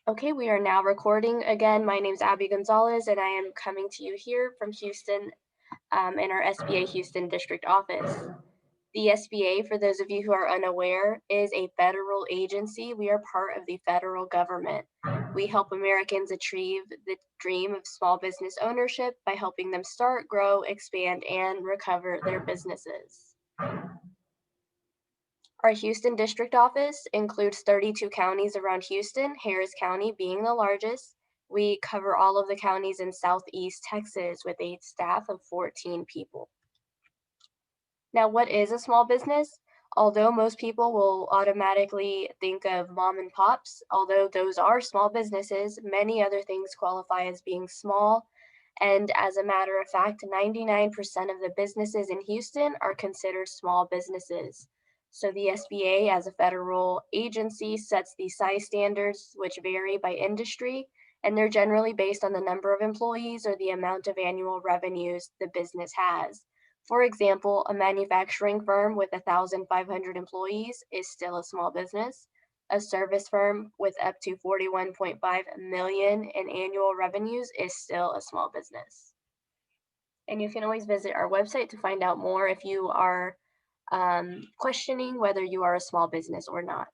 Okay, we are now recording again. My name is Abby Gonzalez, and I am coming to you here from Houston in our SBA Houston District office. The SBA, for those of you who are unaware, is a federal agency. We are part of the federal government. We help Americans achieve the dream of small business ownership by helping them start, grow, expand, and recover their businesses. Our Houston district office includes 32 counties around Houston, Harris County being the largest. We cover all of the counties in Southeast Texas with a staff of 14 people. Now, what is a small business? Although most people will automatically think of mom and pops, although those are small businesses, many other things qualify as being small. And as a matter of fact, 99% of the businesses in Houston are considered small businesses. So the SBA, as a federal agency, sets the size standards, which vary by industry, and they're generally based on the number of employees or the amount of annual revenues the business has. For example, a manufacturing firm with 1,500 employees is still a small business. A service firm with up to 41.5 million in annual revenues is still a small business. And you can always visit our website to find out more if you are questioning whether you are a small business or not.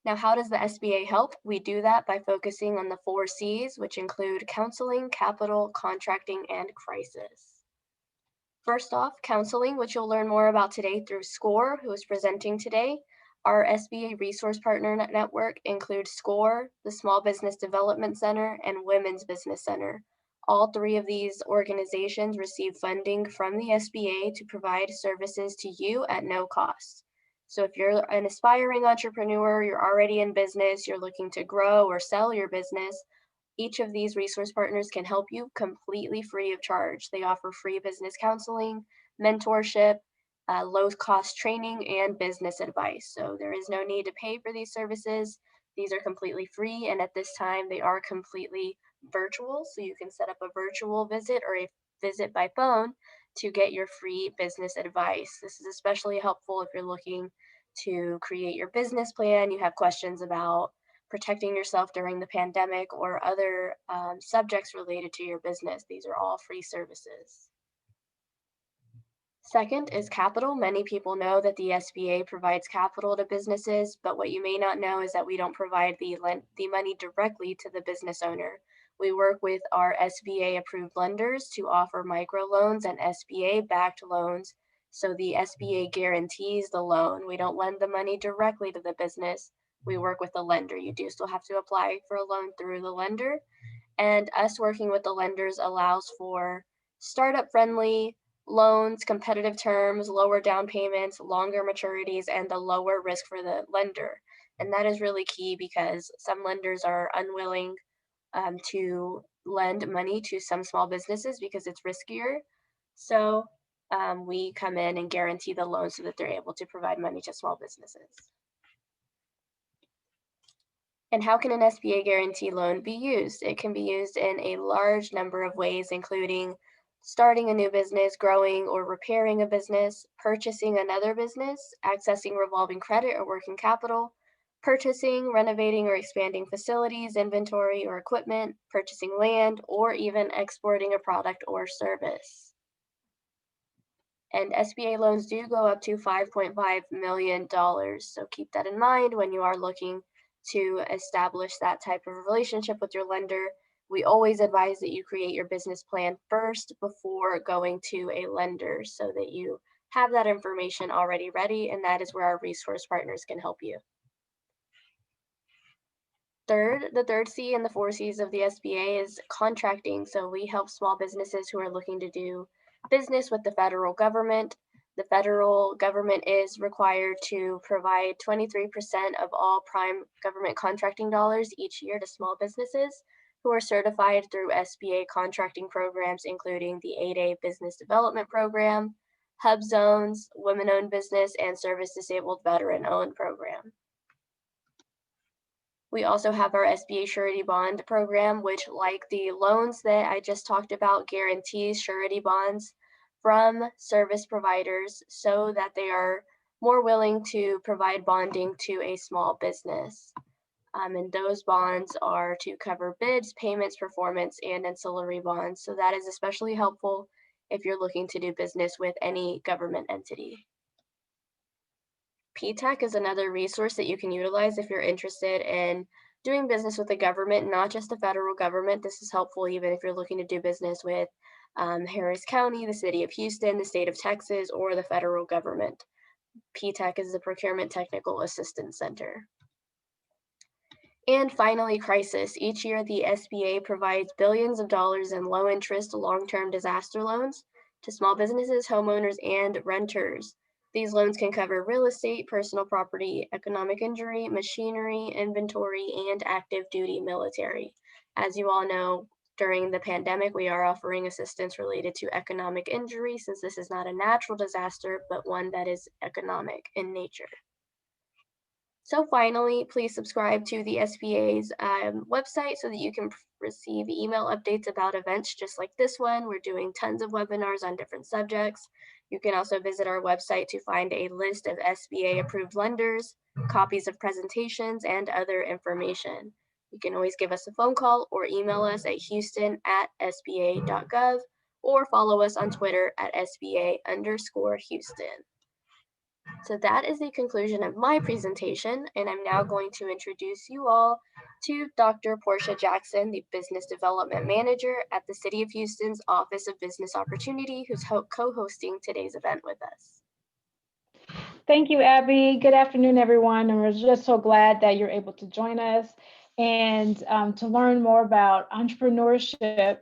Now, how does the SBA help? We do that by focusing on the 4 C's, which include counseling, capital, contracting, and crisis. First off, counseling, which you'll learn more about today through SCORE, who is presenting today. Our SBA Resource Partner Network includes SCORE, the Small Business Development Center, and Women's Business Center. All 3 of these organizations receive funding from the SBA to provide services to you at no cost. So if you're an aspiring entrepreneur, you're already in business, you're looking to grow or sell your business, each of these resource partners can help you completely free of charge. They offer free business counseling, mentorship, low cost training, and business advice. So there is no need to pay for these services. These are completely free, and at this time, they are completely virtual. So you can set up a virtual visit or a visit by phone to get your free business advice. This is especially helpful if you're looking to create your business plan, you have questions about protecting yourself during the pandemic, or other subjects related to your business. These are all free services. Second is capital. Many people know that the SBA provides capital to businesses, but what you may not know is that we don't provide the money directly to the business owner. We work with our SBA approved lenders to offer microloans and SBA backed loans. So the SBA guarantees the loan. We don't lend the money directly to the business. We work with the lender. You do still have to apply for a loan through the lender. And us working with the lenders allows for startup friendly loans, competitive terms, lower down payments, longer maturities, and the lower risk for the lender. And that is really key because some lenders are unwilling to lend money to some small businesses because it's riskier. So we come in and guarantee the loan so that they're able to provide money to small businesses. And how can an SBA guarantee loan be used? It can be used in a large number of ways, including starting a new business, growing or repairing a business, purchasing another business, accessing revolving credit or working capital, purchasing, renovating, or expanding facilities, inventory, or equipment, purchasing land, or even exporting a product or service. And SBA loans do go up to $5.5 million. So keep that in mind when you are looking to establish that type of relationship with your lender. We always advise that you create your business plan first before going to a lender so that you have that information already ready, and that is where our resource partners can help you. The third C and the 4 C's of the SBA is contracting. So we help small businesses who are looking to do business with the federal government. The federal government is required to provide 23% of all prime government contracting dollars each year to small businesses who are certified through SBA contracting programs, including the 8A Business Development Program, Hub Zones, Women-Owned Business, and Service Disabled Veteran-Owned Program. We also have our SBA Surety Bond program, which, like the loans that I just talked about, guarantees surety bonds from service providers so that they are more willing to provide bonding to a small business. And those bonds are to cover bids, payments, performance, and ancillary bonds. So that is especially helpful if you're looking to do business with any government entity. PTAC is another resource that you can utilize if you're interested in doing business with the government, not just the federal government. This is helpful even if you're looking to do business with Harris County, the city of Houston, the state of Texas, or the federal government. PTAC is the Procurement Technical Assistance Center. And finally, crisis. Each year, the SBA provides billions of dollars in low-interest, long-term disaster loans to small businesses, homeowners, and renters. These loans can cover real estate, personal property, economic injury, machinery, inventory, and active duty military. As you all know, during the pandemic, we are offering assistance related to economic injury since this is not a natural disaster, but one that is economic in nature. So finally, please subscribe to the SBA's website so that you can receive email updates about events just like this one. We're doing tons of webinars on different subjects. You can also visit our website to find a list of SBA approved lenders, copies of presentations, and other information. You can always give us a phone call or email us at houston@sba.gov or follow us on Twitter at SBA_Houston. So that is the conclusion of my presentation, and I'm now going to introduce you all to Dr. Portia Jackson, the Business Development Manager at the City of Houston's Office of Business Opportunity, who's co-hosting today's event with us. Thank you, Abby. Good afternoon, everyone. And we're just so glad that you're able to join us and to learn more about entrepreneurship.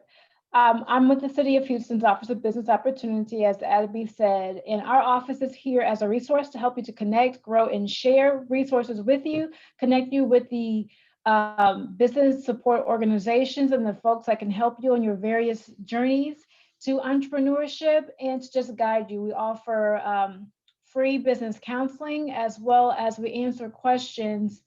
I'm with the City of Houston's Office of Business Opportunity, as Abby said, and our office is here as a resource to help you to connect, grow, and share resources with you, connect you with the business support organizations and the folks that can help you on your various journeys to entrepreneurship, and to just guide you. We offer free business counseling, as well as we answer questions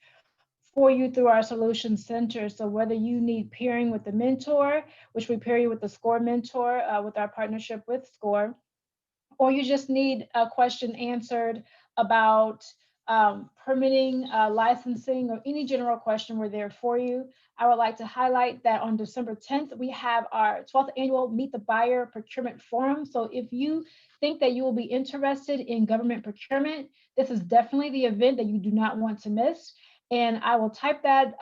for you through our solution center. So whether you need pairing with a mentor, which we pair you with the SCORE mentor with our partnership with SCORE, or you just need a question answered about permitting, licensing, or any general question, we're there for you. I would like to highlight that on December 10th, we have our 12th annual Meet the Buyer Procurement Forum. So if you think that you will be interested in government procurement, this is definitely the event that you do not want to miss. And I will type that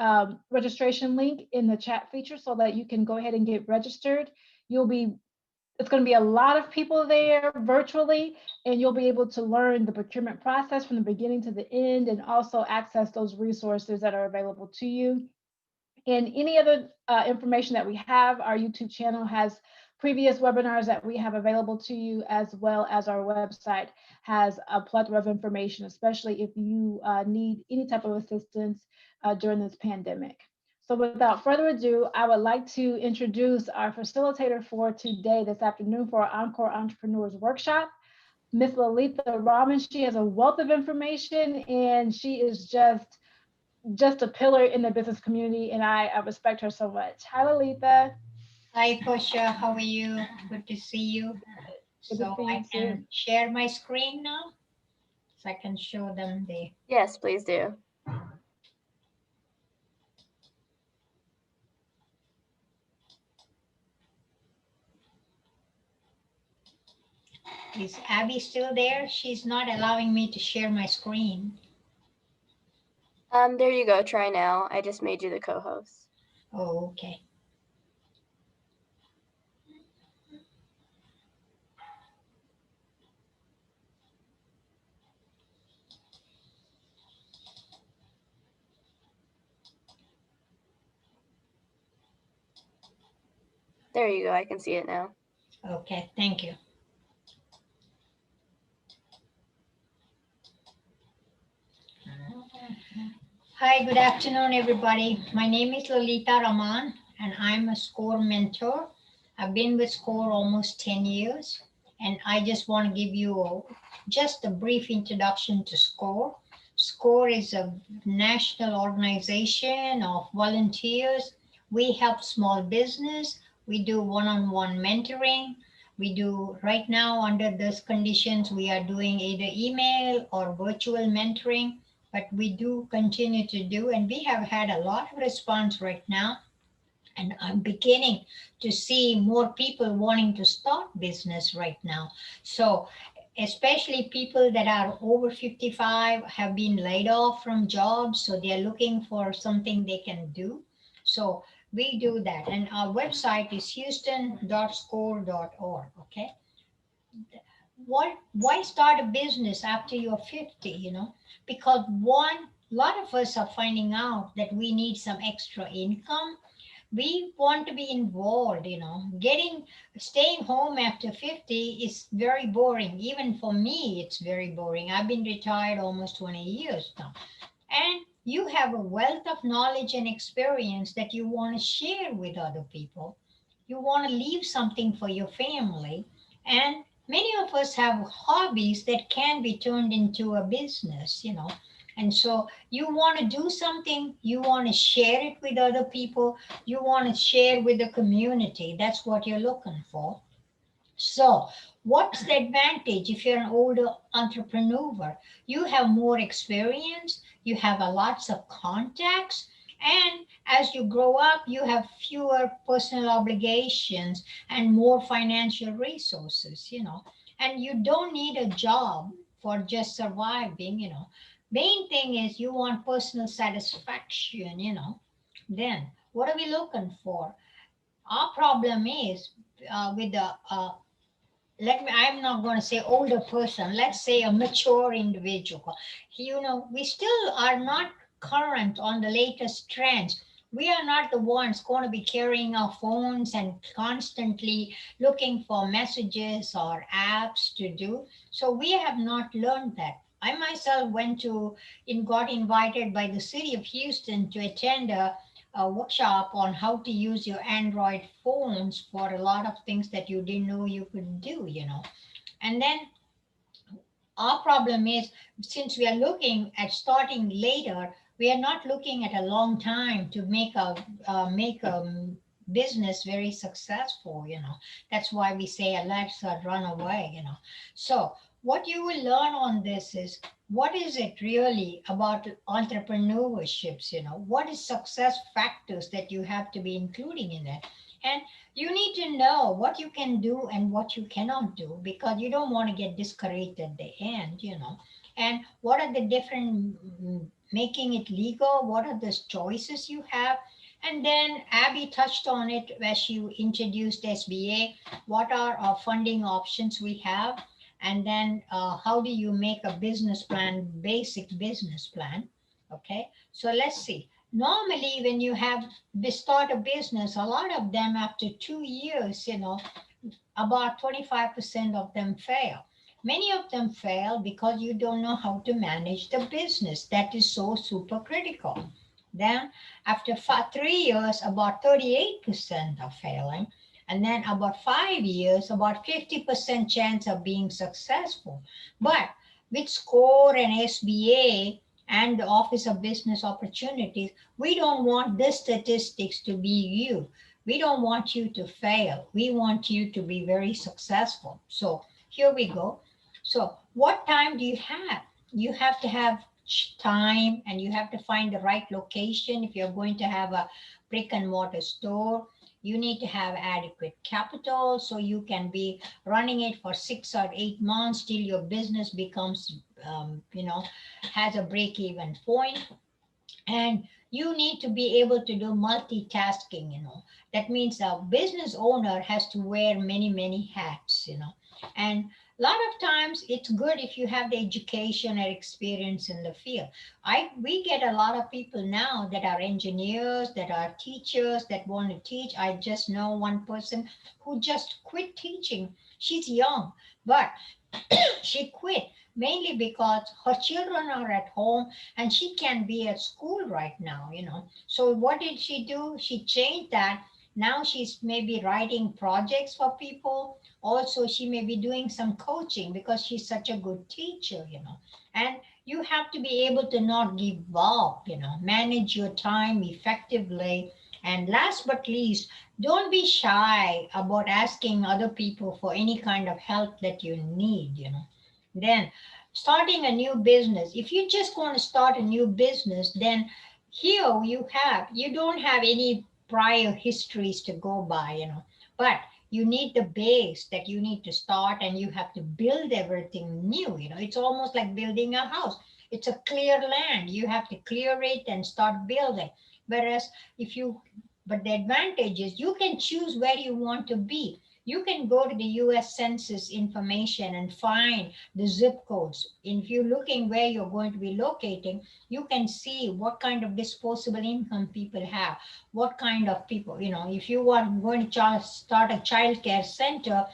registration link in the chat feature so that you can go ahead and get registered. It's going to be a lot of people there virtually, and you'll be able to learn the procurement process from the beginning to the end, and also access those resources that are available to you. And any other information that we have, our YouTube channel has previous webinars that we have available to you, as well as our website has a plethora of information, especially if you need any type of assistance during this pandemic. So without further ado, I would like to introduce our facilitator for today, this afternoon, for our Encore Entrepreneurs Workshop, Ms. Lalitha Rahman. She has a wealth of information, and she is just a pillar in the business community, and I respect her so much. Hi, Lalitha. Hi, Portia. How are you? Good to see you. So I can share my screen now, so I can show them the. Yes, please do. Is Abby still there? She's not allowing me to share my screen. There you go. Try now. I just made you the co-host. Oh, okay. There you go. I can see it now. Okay, thank you. Hi, good afternoon, everybody. My name is Lalitha Rahman, and I'm a SCORE mentor. I've been with SCORE almost 10 years, and I just want to give you just a brief introduction to SCORE. SCORE is a national organization of volunteers. We help small business. We do one-on-one mentoring. We do right now, under these conditions, we are doing either email or virtual mentoring. but we do continue to do, and we have had a lot of response right now. And I'm beginning to see more people wanting to start business right now. So, especially people that are over 55 have been laid off from jobs, so they're looking for something they can do. So, we do that. And our website is houston.score.org. Okay. Why start a business after you're 50? Because one, a lot of us are finding out that we need some extra income. We want to be involved. Getting staying home after 50 is very boring. Even for me, it's very boring. I've been retired almost 20 years now. And you have a wealth of knowledge and experience that you want to share with other people. You want to leave something for your family. And many of us have hobbies that can be turned into a business. And so you want to do something, you want to share it with other people, you want to share with the community. That's what you're looking for. So, what's the advantage if you're an older entrepreneur? You have more experience, you have a lots of contacts, and as you grow up, you have fewer personal obligations and more financial resources. And you don't need a job for just surviving. Main thing is you want personal satisfaction. Then, what are we looking for? Our problem is with the I'm not going to say older person, let's say a mature individual. We still are not current on the latest trends. We are not the ones going to be carrying our phones and constantly looking for messages or apps to do. So we have not learned that. I myself got invited by the city of Houston to attend a workshop on how to use your Android phones for a lot of things that you didn't know you could do. And then our problem is, since we are looking at starting later, we are not looking at a long time to make a business very successful. That's why we say let's run away. So what you will learn on this is, what is it really about entrepreneurships? What is success factors that you have to be including in that? And you need to know what you can do and what you cannot do, because you don't want to get discouraged at the end. And what are the different, making it legal, what are the choices you have? And then Abby touched on it as she introduced SBA. What are our funding options we have? And then how do you make a business plan, basic business plan? Okay, so let's see. Normally, when you start a business, a lot of them after 2 years, about 25% of them fail. Many of them fail because you don't know how to manage the business. That is so super critical. Then after 3 years, about 38% are failing. And then about 5 years, about 50% chance of being successful. But with SCORE and SBA and the Office of Business Opportunities, we don't want the statistics to be you. We don't want you to fail. We want you to be very successful. So here we go. So what time do you have? You have to have time, and you have to find the right location. If you're going to have a brick and mortar store, you need to have adequate capital so you can be running it for 6 or 8 months till your business becomes, has a break-even point. And you need to be able to do multitasking. That means a business owner has to wear many, many hats. And a lot of times it's good if you have the education or experience in the field. We get a lot of people now that are engineers, that are teachers, that want to teach. I just know one person who just quit teaching. She's young, but she quit mainly because her children are at home and she can be at school right now. So what did she do? She changed that. Now she's maybe writing projects for people. Also, she may be doing some coaching because she's such a good teacher. And you have to be able to not give up, manage your time effectively. And last but least, don't be shy about asking other people for any kind of help that you need. Then starting a new business, if you just want to start a new business, then here you don't have any prior histories to go by, but you need the base that you need to start, and you have to build everything new. It's almost like building a house. It's a clear land. You have to clear it and start building. Whereas if you, but the advantage is you can choose where you want to be. You can go to the US Census information and find the zip codes. If you're looking where you're going to be locating, you can see what kind of disposable income people have, what kind of people, if you are going to start a child care center,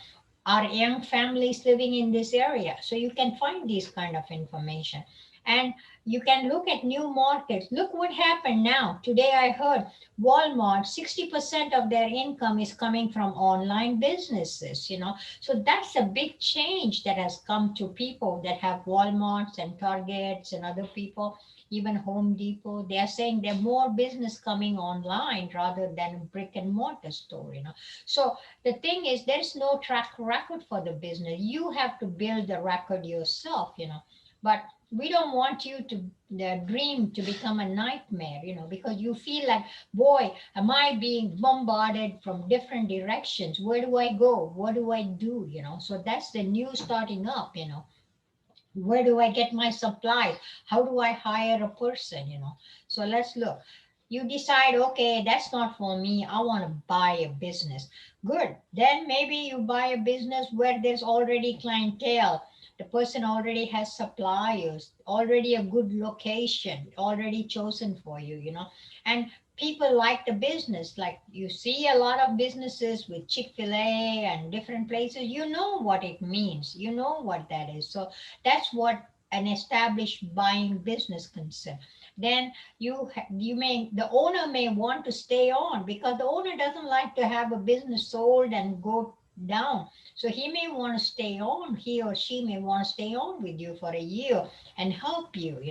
are young families living in this area? So you can find these kind of information. And you can look at new markets. Look what happened now. Today I heard Walmart, 60% of their income is coming from online businesses, So that's a big change that has come to people that have Walmarts and Targets and other people, even Home Depot. They are saying there are more business coming online rather than brick and mortar store. So the thing is, there's no track record for the business. You have to build the record yourself. But we don't want you to dream to become a nightmare, because you feel like, boy, am I being bombarded from different directions? Where do I go? What do I do? So that's the new starting up. Where do I get my supplies? How do I hire a person? So let's look. You decide, okay, that's not for me. I want to buy a business. Good. Then maybe you buy a business where there's already clientele. The person already has suppliers, already a good location, already chosen for you. And people like the business. Like you see a lot of businesses with Chick-fil-A and different places, you know what it means. You know what that is. So that's what an established buying business concerns. Then the owner may want to stay on, because the owner doesn't like to have a business sold and go down. So he may want to stay on, he or she may want to stay on with you for a year and help you.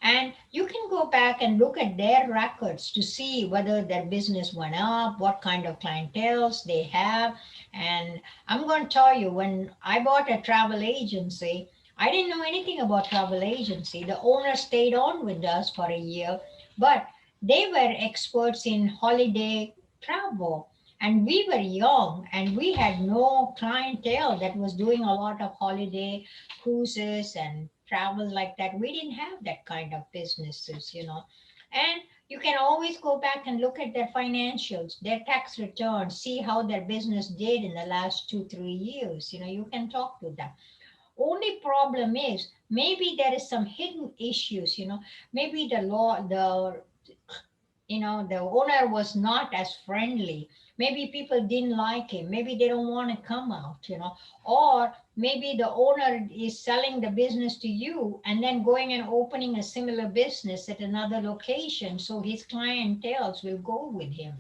And you can go back and look at their records to see whether their business went up, what kind of clientele they have. And I'm going to tell you, when I bought a travel agency, I didn't know anything about travel agency. The owner stayed on with us for a year, but they were experts in holiday travel. And we were young and we had no clientele that was doing a lot of holiday cruises and travel like that. We didn't have that kind of businesses. And you can always go back and look at their financials, their tax returns, see how their business did in the last 2, 3 years. You can talk to them. Only problem is maybe there is some hidden issues. Maybe the owner was not as friendly. Maybe people didn't like him. Maybe they don't want to come out. Or maybe the owner is selling the business to you and then going and opening a similar business at another location. So his clientele will go with him.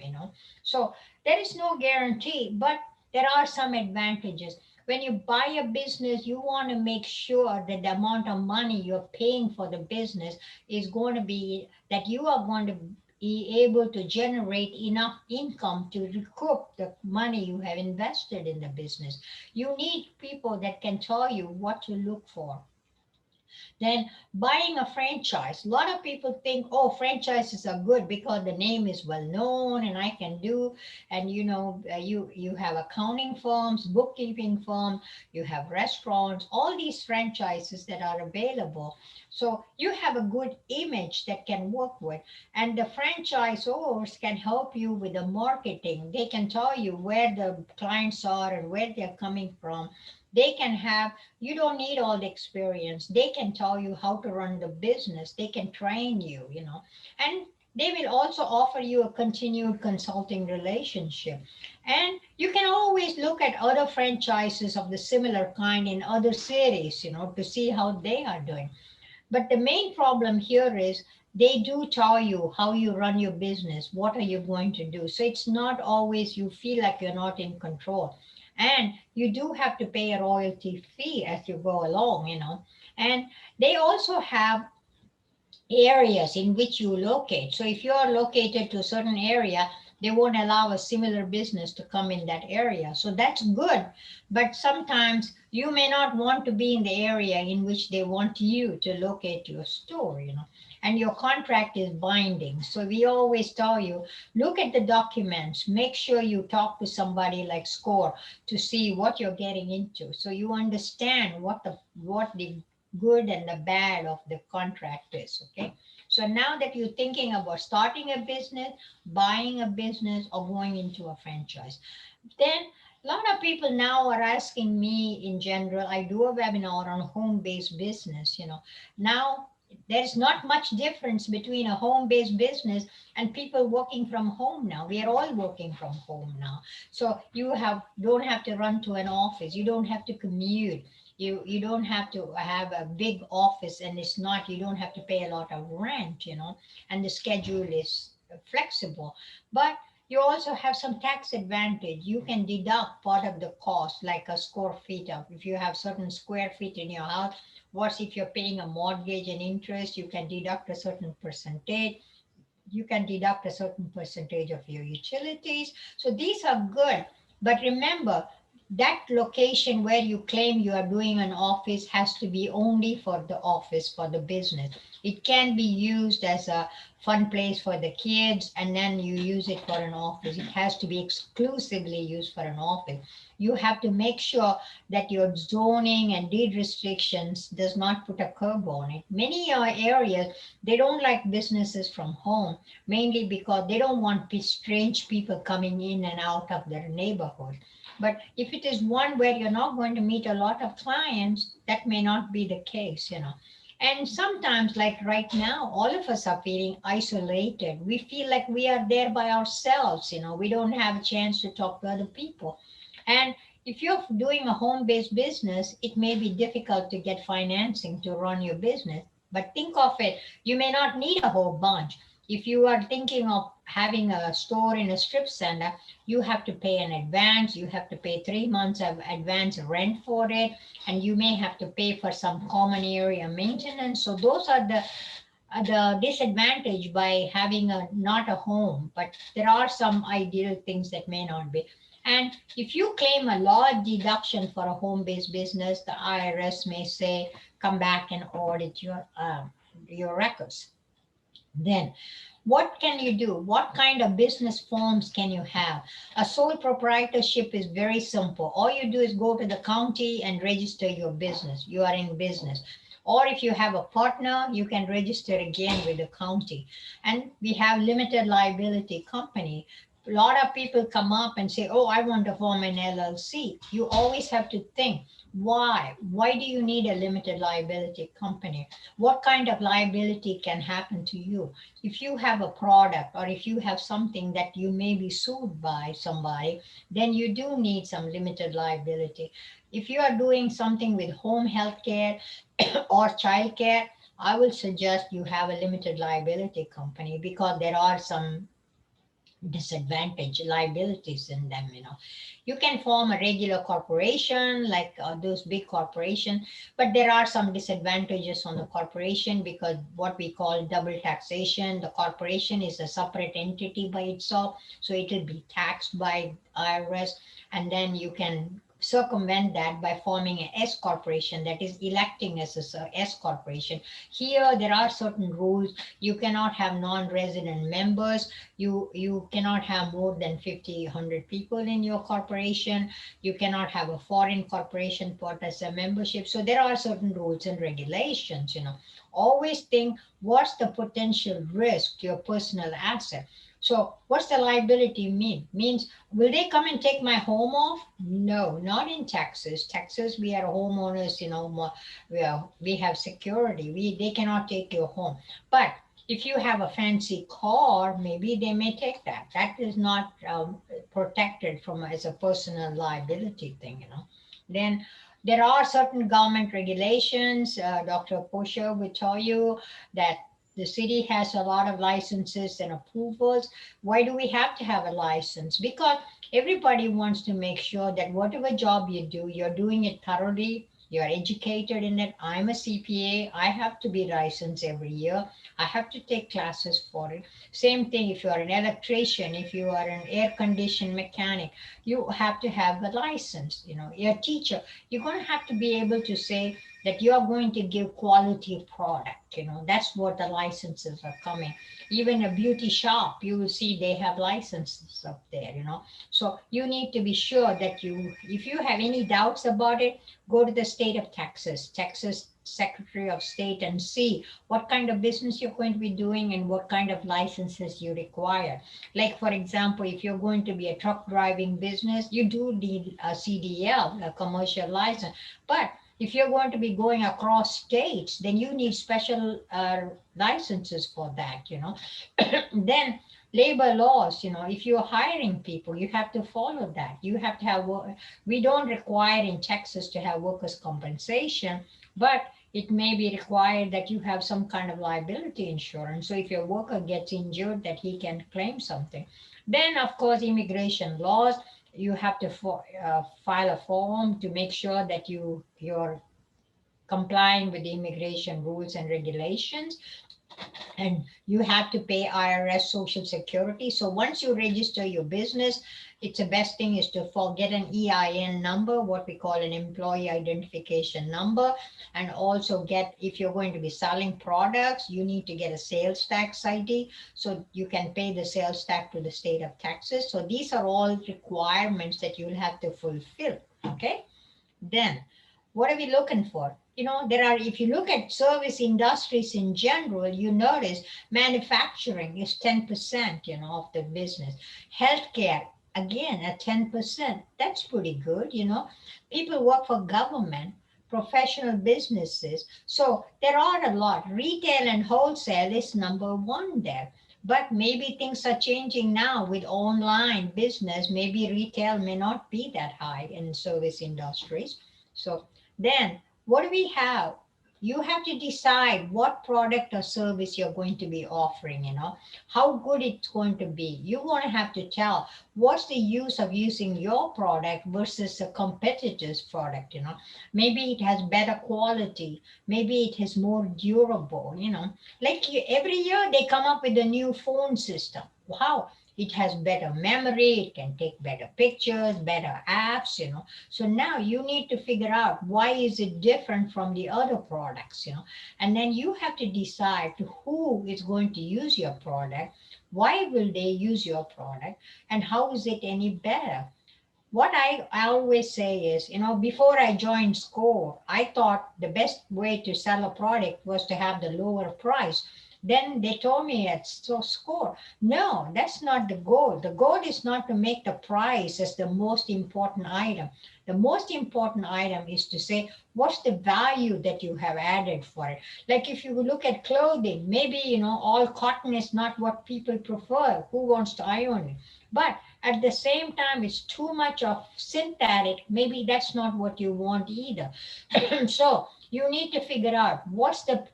So there is no guarantee, but there are some advantages. When you buy a business, you want to make sure that the amount of money you're paying for the business is going to be that you are going to be able to generate enough income to recoup the money you have invested in the business. You need people that can tell you what to look for. Then buying a franchise. A lot of people think, oh, franchises are good because the name is well known and I can do. And you have accounting firms, bookkeeping firms, you have restaurants, all these franchises that are available. So you have a good image that can work with. And the franchisors can help you with the marketing. They can tell you where the clients are and where they're coming from. They can have, you don't need all the experience. They can tell you how to run the business. They can train you. And they will also offer you a continued consulting relationship. And you can always look at other franchises of the similar kind in other cities, to see how they are doing. But the main problem here is they do tell you how you run your business. What are you going to do? So it's not always you feel like you're not in control. And you do have to pay a royalty fee as you go along. And they also have areas in which you locate. So if you are located to a certain area, They won't allow a similar business to come in that area. So that's good. But sometimes you may not want to be in the area in which they want you to locate your store, and your contract is binding. So we always tell you, look at the documents, make sure you talk to somebody like SCORE to see what you're getting into. So you understand what the good and the bad of the contract is, okay? So now that you're thinking about starting a business, buying a business, or going into a franchise, then a lot of people now are asking me in general. I do a webinar on home-based business. Now there's not much difference between a home-based business and people working from home now. We are all working from home now. So you don't have to run to an office. You don't have to commute. You don't have to have a big office, and you don't have to pay a lot of rent, and the schedule is flexible. But you also have some tax advantage. You can deduct part of the cost, like a square feet of, if you have certain square feet in your house. What if you're paying a mortgage and interest? You can deduct a certain percentage. You can deduct a certain percentage of your utilities. So these are good. But remember, that location where you claim you are doing an office has to be only for the office, for the business. It can be used as a fun place for the kids, and then you use it for an office. It has to be exclusively used for an office. You have to make sure that your zoning and deed restrictions does not put a curb on it. Many areas, they don't like businesses from home, mainly because they don't want strange people coming in and out of their neighborhood. But if it is one where you're not going to meet a lot of clients, that may not be the case. And sometimes, like right now, all of us are feeling isolated. We feel like we are there by ourselves. We don't have a chance to talk to other people. And if you're doing a home-based business, it may be difficult to get financing to run your business. But think of it, you may not need a whole bunch. If you are thinking of having a store in a strip center, you have to pay an advance. You have to pay 3 months of advance rent for it, and you may have to pay for some common area maintenance. So those are the disadvantage by having a not a home, but there are some ideal things that may not be. And if you claim a large deduction for a home-based business, the IRS may say, come back and audit your records. Then what can you do? What kind of business forms can you have? A sole proprietorship is very simple. All you do is go to the county and register your business. You are in business. Or if you have a partner, you can register again with the county. And we have limited liability company. A lot of people come up and say, oh, I want to form an LLC. You always have to think, why? Why do you need a limited liability company? What kind of liability can happen to you? If you have a product, or if you have something that you may be sued by somebody, then you do need some limited liability. If you are doing something with home health care or child care, I will suggest you have a limited liability company, because there are some disadvantage liabilities in them. You can form a regular corporation like those big corporations, but there are some disadvantages on the corporation, because what we call double taxation. The corporation is a separate entity by itself, so it will be taxed by IRS. And then you can circumvent that by forming an S corporation, that is electing as a S corporation. Here there are certain rules. You cannot have non-resident members. You cannot have more than 50, 100 people in your corporation. You cannot have a foreign corporation put as a membership. So there are certain rules and regulations. Always think, what's the potential risk to your personal asset? So what's the liability mean? Means, will they come and take my home off? No, not in Texas. Texas, we are homeowners, we have security. They cannot take your home. But if you have a fancy car, maybe they may take that. That is not protected from as a personal liability thing. Then there are certain government regulations. Dr. Posher will tell you that the city has a lot of licenses and approvals. Why do we have to have a license? Because everybody wants to make sure that whatever job you do, you're doing it thoroughly, You're educated in it. I'm a CPA. I have to be licensed every year. I have to take classes for it. Same thing if you are an electrician, if you are an air conditioned mechanic, you have to have a license. You're a teacher. You're going to have to be able to say that you are going to give quality product. That's what the licenses are coming. Even a beauty shop, you will see they have licenses up there. So you need to be sure that if you have any doubts about it, go to the state of Texas Secretary of State, and see what kind of business you're going to be doing and what kind of licenses you require. Like, for example, if you're going to be a truck driving business, you do need a CDL, a commercial license. But if you're going to be going across states, then you need special licenses for that. Then labor laws, if you're hiring people, you have to follow that. You have to have, we don't require in Texas to have workers' compensation, but it may be required that you have some kind of liability insurance. So if your worker gets injured, that he can claim something. Then, of course, immigration laws, you have to file a form to make sure that you're complying with the immigration rules and regulations, and you have to pay IRS Social Security. So once you register your business, it's the best thing is to get an EIN number, what we call an employee identification number, and also if you're going to be selling products, you need to get a sales tax ID so you can pay the sales tax to the state of Texas. So these are all requirements that you'll have to fulfill. Okay. Then what are we looking for? If you look at service industries in general, you notice manufacturing is 10%, of the business. Healthcare, again, at 10%. That's pretty good. People work for government, professional businesses. So there are a lot. Retail and wholesale is number one there. But maybe things are changing now with online business. Maybe retail may not be that high in service industries. So then what do we have? You have to decide what product or service you're going to be offering, how good it's going to be. You're going to have to tell what's the use of using your product versus a competitor's product. Maybe it has better quality. Maybe it is more durable. Like every year they come up with a new phone system. Wow. It has better memory, it can take better pictures, better apps. So now you need to figure out why is it different from the other products. And then you have to decide who is going to use your product, why will they use your product, and how is it any better. What I always say is, before I joined SCORE, I thought the best way to sell a product was to have the lower price. Then they told me at SCORE, no, that's not the goal. The goal is not to make the price as the most important item. The most important item is to say, what's the value that you have added for it? Like if you look at clothing, maybe, all cotton is not what people prefer. Who wants to iron it? But at the same time, it's too much of synthetic. Maybe that's not what you want either. So you need to figure out what's the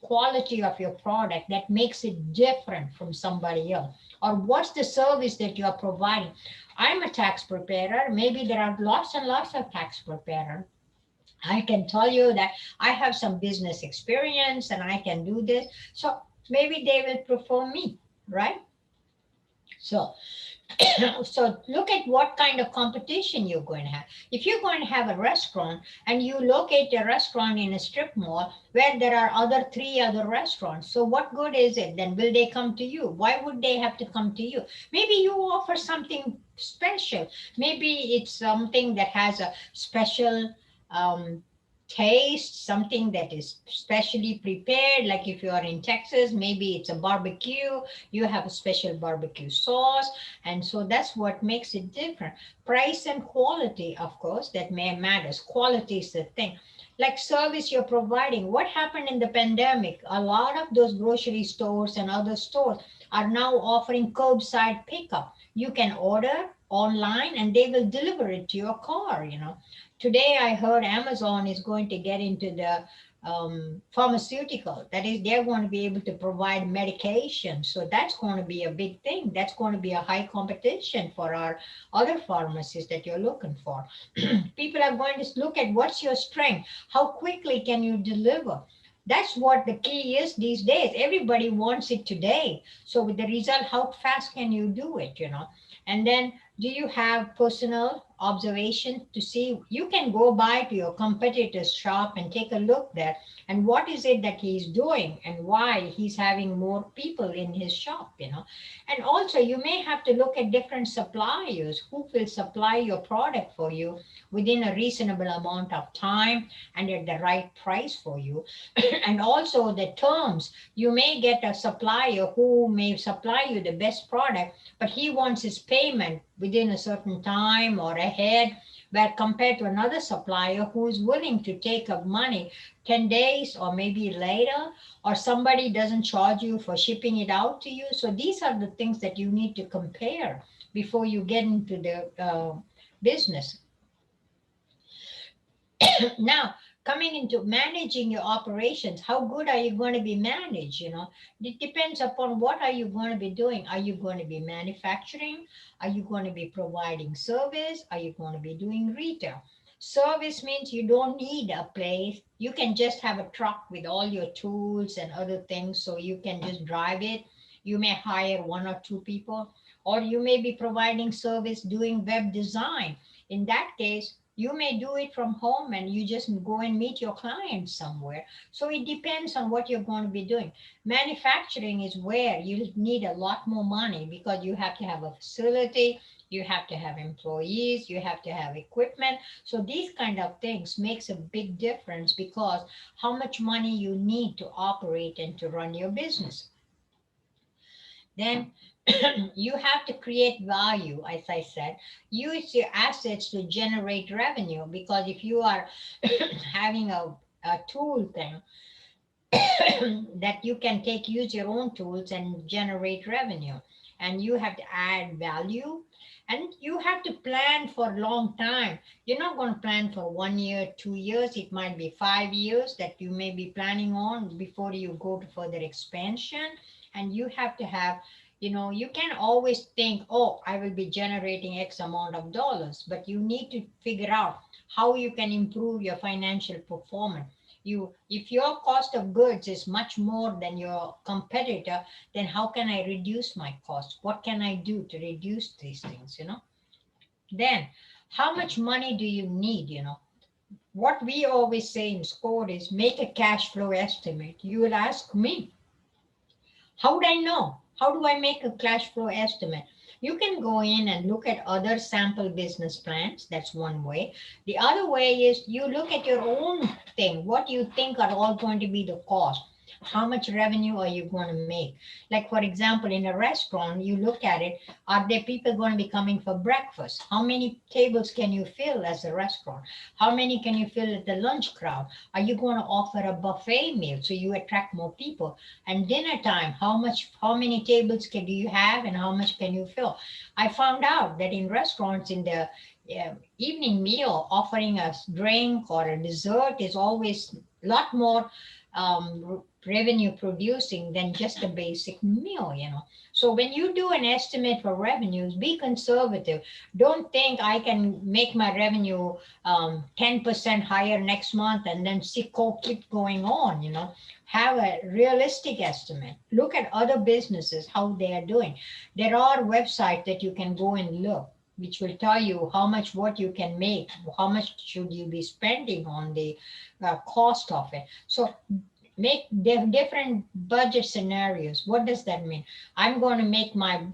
quality of your product that makes it different from somebody else, or what's the service that you are providing. I'm a tax preparer. Maybe there are lots and lots of tax preparers. I can tell you that I have some business experience and I can do this. So maybe they will prefer me, right? So so look at what kind of competition you're going to have. If you're going to have a restaurant and you locate a restaurant in a strip mall where there are three other restaurants, so what good is it? Then will they come to you? Why would they have to come to you? Maybe you offer something special. Maybe it's something that has a special taste, something that is specially prepared. Like if you are in Texas, maybe it's a barbecue, you have a special barbecue sauce. And so that's what makes it different. Price and quality, of course, that matters. Quality is the thing. Like service you're providing. What happened in the pandemic? A lot of those grocery stores and other stores are now offering curbside pickup. You can order online and they will deliver it to your car. Today I heard Amazon is going to get into the pharmaceutical. That is, they're going to be able to provide medication. So that's going to be a big thing. That's going to be a high competition for our other pharmacies that you're looking for. People are going to look at what's your strength, how quickly can you deliver. That's what the key is these days. Everybody wants it today. So with the result, how fast can you do it, And then do you have personal observation to see? You can go by to your competitor's shop and take a look there. And what is it that he's doing and why he's having more people in his shop. And also you may have to look at different suppliers who will supply your product for you within a reasonable amount of time and at the right price for you. And also the terms. You may get a supplier who may supply you the best product, but he wants his payment within a certain time or ahead, where compared to another supplier who is willing to take up money 10 days or maybe later, or somebody doesn't charge you for shipping it out to you. So these are the things that you need to compare before you get into the business. Now, coming into managing your operations, how good are you going to be managed? It depends upon what are you going to be doing. Are you going to be manufacturing? Are you going to be providing service? Are you going to be doing retail? Service means you don't need a place. You can just have a truck with all your tools and other things, so you can just drive it. You may hire one or two people, or you may be providing service doing web design. In that case, you may do it from home and you just go and meet your clients somewhere. So it depends on what you're going to be doing. Manufacturing is where you need a lot more money because you have to have a facility, you have to have employees, you have to have equipment. So these kind of things makes a big difference because how much money you need to operate and to run your business. Then you have to create value, as I said. Use your assets to generate revenue, because if you are having a tool thing that you can use your own tools and generate revenue, and you have to add value, and you have to plan for a long time. You're not going to plan for 1 year, 2 years. It might be 5 years that you may be planning on before you go to further expansion. And you have to have, you can always think, oh, I will be generating X amount of dollars, but you need to figure out how you can improve your financial performance. If your cost of goods is much more than your competitor, then how can I reduce my cost? What can I do to reduce these things? Then how much money do you need? What we always say in SCORE is make a cash flow estimate. You will ask me, how would I know? How do I make a cash flow estimate? You can go in and look at other sample business plans. That's one way. The other way is you look at your own thing, what you think are all going to be the cost. How much revenue are you going to make? Like, for example, in a restaurant, you look at it, are there people going to be coming for breakfast? How many tables can you fill as a restaurant? How many can you fill at the lunch crowd? Are you going to offer a buffet meal so you attract more people? And dinner time, how many tables do you have and how much can you fill? I found out that in restaurants, in the evening meal, offering a drink or a dessert is always a lot more revenue producing than just a basic meal. So when you do an estimate for revenues, be conservative. Don't think I can make my revenue 10% higher next month and then keep going on. Have a realistic estimate. Look at other businesses, how they are doing. There are websites that you can go and look, which will tell you how much what you can make, how much should you be spending on the cost of it. So make different budget scenarios. What does that mean? I'm going to make my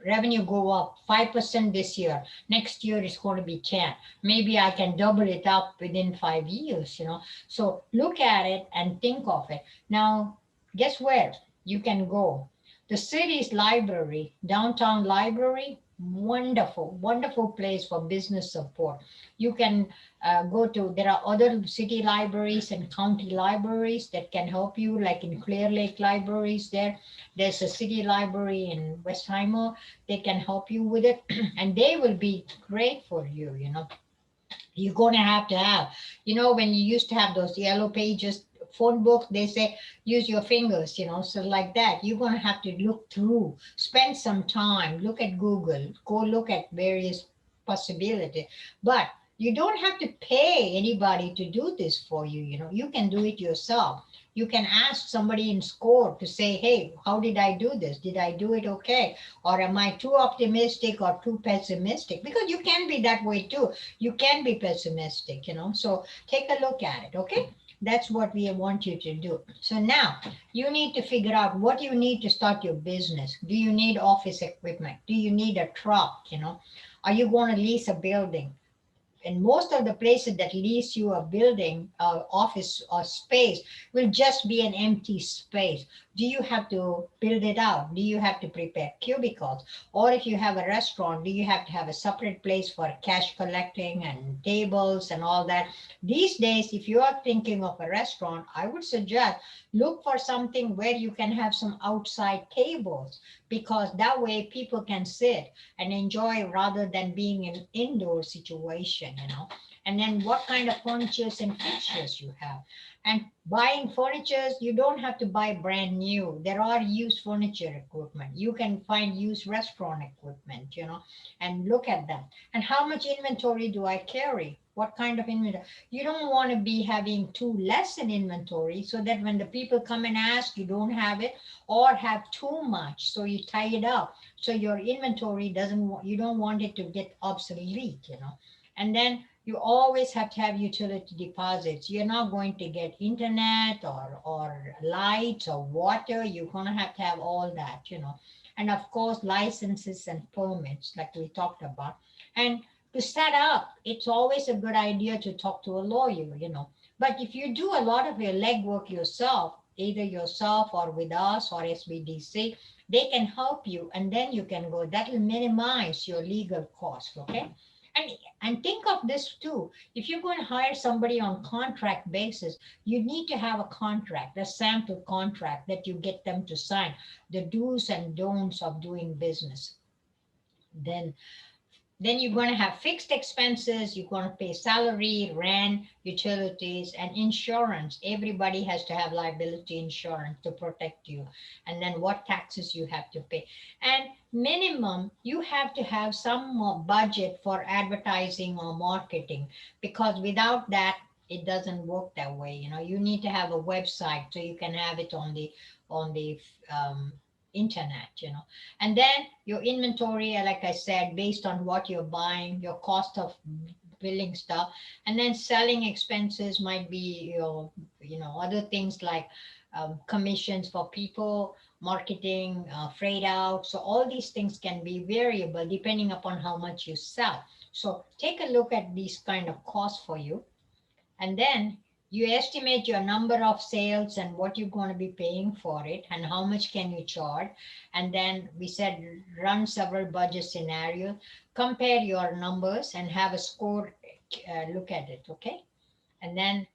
revenue go up 5% this year. Next year it's going to be 10. Maybe I can double it up within 5 years. So look at it and think of it. Now, guess where you can go? The city's library, downtown library, wonderful, wonderful place for business support. You can there are other city libraries and county libraries that can help you, like in Clear Lake libraries there's a city library in Westheimer. They can help you with it and they will be great for you. You're going to have, when you used to have those yellow pages phone book, they say use your fingers, so like that. You're going to have to look through, spend some time, look at Google, go look at various possibilities. But you don't have to pay anybody to do this for you. You can do it yourself. You can ask somebody in SCORE to say, hey, how did I do this? Did I do it okay? Or am I too optimistic or too pessimistic? Because you can be that way too. You can be pessimistic, so take a look at it. Okay, that's what we want you to do. So now you need to figure out what you need to start your business. Do you need office equipment? Do you need a truck? Are you going to lease a building? And most of the places that lease you a building, office or space, will just be an empty space. Do you have to build it out? Do you have to prepare cubicles? Or if you have a restaurant, do you have to have a separate place for cash collecting and tables and all that? These days, if you are thinking of a restaurant, I would suggest look for something where you can have some outside tables, because that way people can sit and enjoy rather than being in indoor situation. And then what kind of furnitures and fixtures you have. And buying furnitures, you don't have to buy brand new. There are used furniture equipment. You can find used restaurant equipment, and look at them. And how much inventory do I carry? What kind of inventory? You don't want to be having too less in inventory, so that when the people come and ask, you don't have it, or have too much, so you tie it up. So your inventory you don't want it to get obsolete. And then you always have to have utility deposits. You're not going to get internet or lights or water. You're going to have all that. And of course, licenses and permits, like we talked about. And to set up, it's always a good idea to talk to a lawyer. But if you do a lot of your legwork yourself, either yourself or with us or SBDC, they can help you, and then you can go. That will minimize your legal cost. Okay. And, and think of this too. If you're going to hire somebody on contract basis, you need to have a contract, a sample contract that you get them to sign, the do's and don'ts of doing business. Then you're going to have fixed expenses. You're going to pay salary, rent, utilities, and insurance. Everybody has to have liability insurance to protect you. And then what taxes you have to pay. And minimum, you have to have some more budget for advertising or marketing, because without that, it doesn't work that way. You need to have a website so you can have it on the internet. And then your inventory, like I said, based on what you're buying, your cost of billing stuff. And then selling expenses might be other things like commissions for people, marketing, freight out. So all these things can be variable depending upon how much you sell. So take a look at these kind of costs for you. And then you estimate your number of sales and what you're going to be paying for it and how much can you charge. And then we said run several budget scenarios, compare your numbers and have a score, look at it. Okay. And then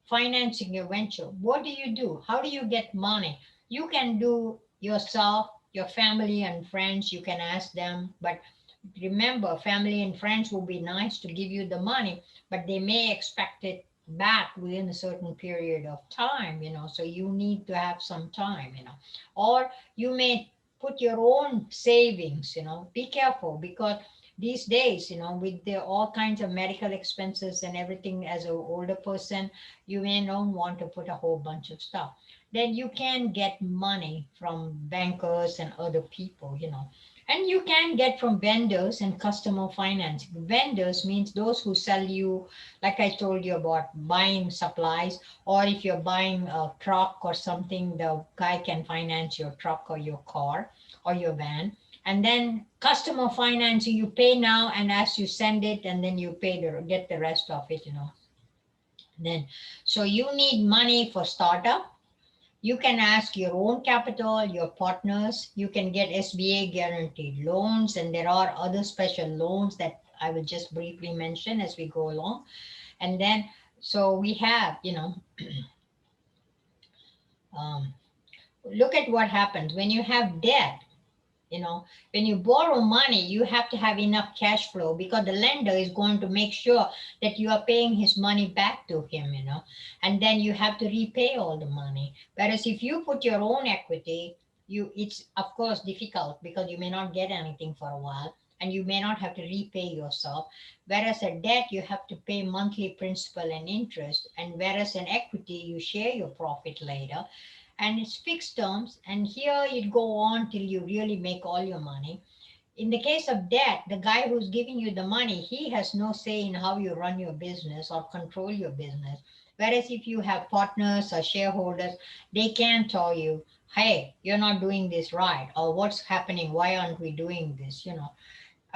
financing your venture. What do you do? How do you get money? You can do yourself, your family and friends, you can ask them. But remember, family and friends will be nice to give you the money, but they may expect it back within a certain period of time. So you need to have some time. Or you may put your own savings. Be careful, because these days, with all kinds of medical expenses and everything, as an older person, you may not want to put a whole bunch of stuff. Then you can get money from bankers and other people. And you can get from vendors and customer financing. Vendors means those who sell you, like I told you about buying supplies, or if you're buying a truck or something, the guy can finance your truck or your car or your van. And then customer financing, you pay now, and as you send it, and then you get the rest of it. Then, so you need money for startup. You can ask your own capital, your partners. You can get SBA guaranteed loans, and there are other special loans that I will just briefly mention as we go along. And then, so we have, look at what happens when you have debt. You know, when you borrow money, you have to have enough cash flow because the lender is going to make sure that you are paying his money back to him, you know, and then you have to repay all the money. Whereas if you put your own equity, it's of course difficult because you may not get anything for a while and you may not have to repay yourself. Whereas a debt, you have to pay monthly principal and interest. And whereas an equity, you share your profit later and it's fixed terms, and here it go on till you really make all your money. In the case of debt, the guy who's giving you the money, he has no say in how you run your business or control your business. Whereas if you have partners or shareholders, they can tell you, hey, you're not doing this right, or what's happening, why aren't we doing this, you know.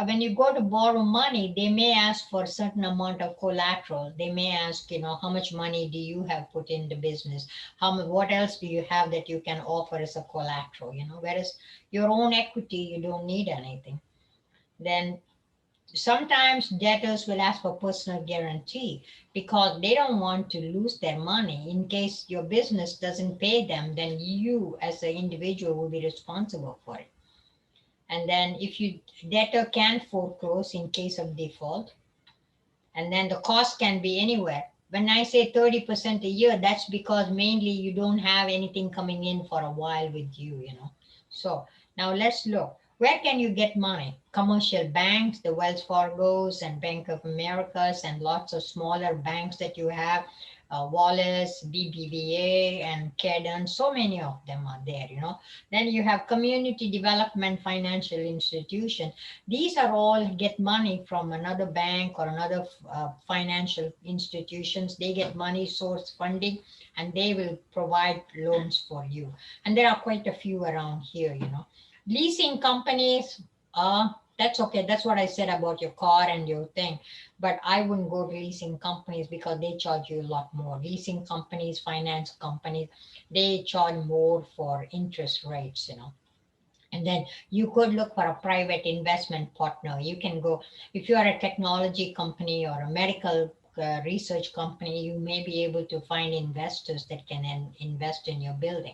When you go to borrow money, they may ask for a certain amount of collateral. They may ask, you know, how much money do you have put in the business? What else do you have that you can offer as a collateral, you know? Whereas your own equity, you don't need anything. Then sometimes debtors will ask for personal guarantee because they don't want to lose their money. In case your business doesn't pay them, then you as an individual will be responsible for it. And then if you debtor can foreclose in case of default, and then the cost can be anywhere. When I say 30% a year, that's because mainly you don't have anything coming in for a while with you, you know. So now let's look. Where can you get money? Commercial banks, the Wells Fargo's and Bank of America's, and lots of smaller banks that you have, Wallace, BBVA, and Cadence. So many of them are there, you know. Then you have community development financial institution. These are all get money from another bank or another financial institutions. They get money source funding and they will provide loans for you. And there are quite a few around here, you know. Leasing companies, that's okay. That's what I said about your car and your thing. But I wouldn't go to leasing companies because they charge you a lot more. Leasing companies, finance companies, they charge more for interest rates, you know. And then you could look for a private investment partner. You can go, if you are a technology company or a medical research company, you may be able to find investors that can invest in your building.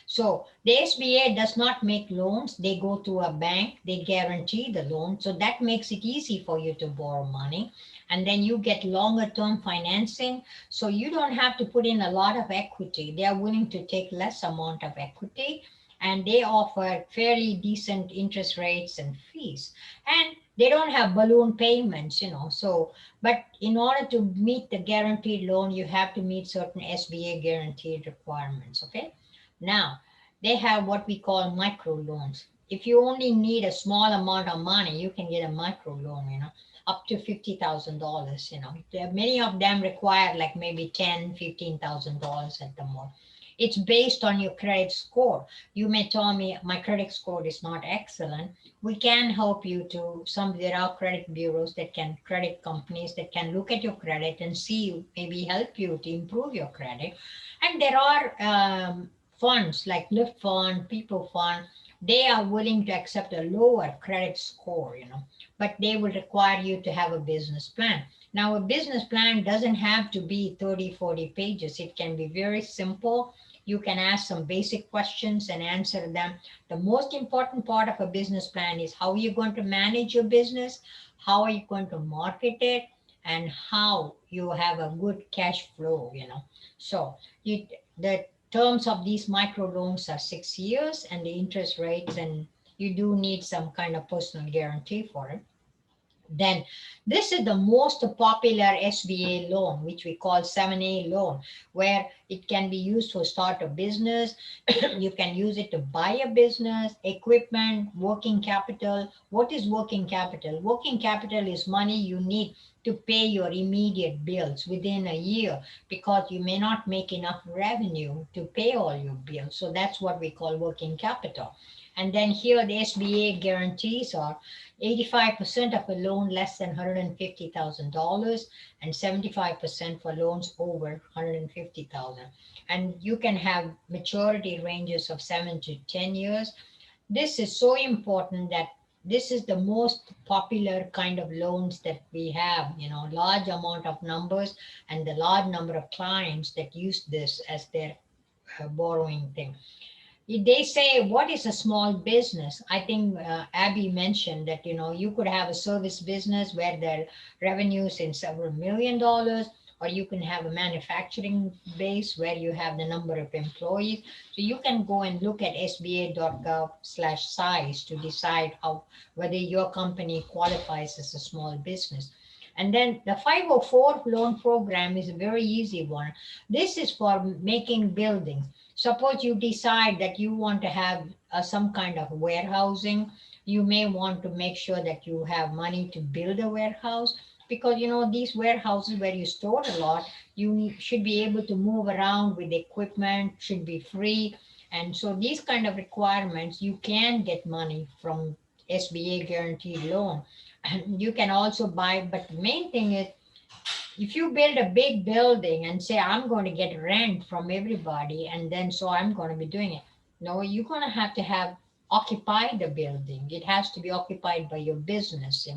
So the SBA does not make loans. They go to a bank, they guarantee the loan. So that makes it easy for you to borrow money. And then you get longer term financing. So you don't have to put in a lot of equity. They are willing to take less amount of equity and they offer fairly decent interest rates and fees. And they don't have balloon payments, you know. So, but in order to meet the guaranteed loan, you have to meet certain SBA guaranteed requirements, okay? Now, they have what we call micro loans. If you only need a small amount of money, you can get a micro loan, you know, up to $50,000, you know. Many of them require like maybe $10,000, $15,000 at the most. It's based on your credit score. You may tell me my credit score is not excellent. We can help you to there are credit bureaus that can, credit companies that can look at your credit and see, maybe help you to improve your credit. And there are funds like Lyft Fund, People Fund. They are willing to accept a lower credit score, you know, but they will require you to have a business plan. Now, a business plan doesn't have to be 30, 40 pages. It can be very simple. You can ask some basic questions and answer them. The most important part of a business plan is how you're going to manage your business, how are you going to market it, and how you have a good cash flow, you know. So the terms of these micro loans are 6 years and the interest rates, and you do need some kind of personal guarantee for it. Then this is the most popular SBA loan, which we call 7A loan, where it can be used to start a business. You can use it to buy a business, equipment, working capital. What is working capital? Working capital is money you need to pay your immediate bills within a year because you may not make enough revenue to pay all your bills. So that's what we call working capital. And then here the SBA guarantees are 85% of a loan less than $150,000 and 75% for loans over $150,000. And you can have maturity ranges of 7 to 10 years. This is so important that this is the most popular kind of loans that we have, you know, large amount of numbers and the large number of clients that use this as their borrowing thing. They say, what is a small business? I think Abby mentioned that, you could have a service business where the revenues in several $1 million, or you can have a manufacturing base where you have the number of employees. So you can go and look at sba.gov/size to decide whether your company qualifies as a small business. And then the 504 loan program is a very easy one. This is for making buildings. Suppose you decide that you want to have some kind of warehousing. You may want to make sure that you have money to build a warehouse, because these warehouses where you store a lot, should be able to move around with equipment, should be free. And so these kind of requirements, you can get money from SBA Guaranteed Loan. And you can also buy, but the main thing is, if you build a big building and say, I'm going to get rent from everybody, and then so I'm going to be doing it. No, you're going to have occupy the building. It has to be occupied by your business.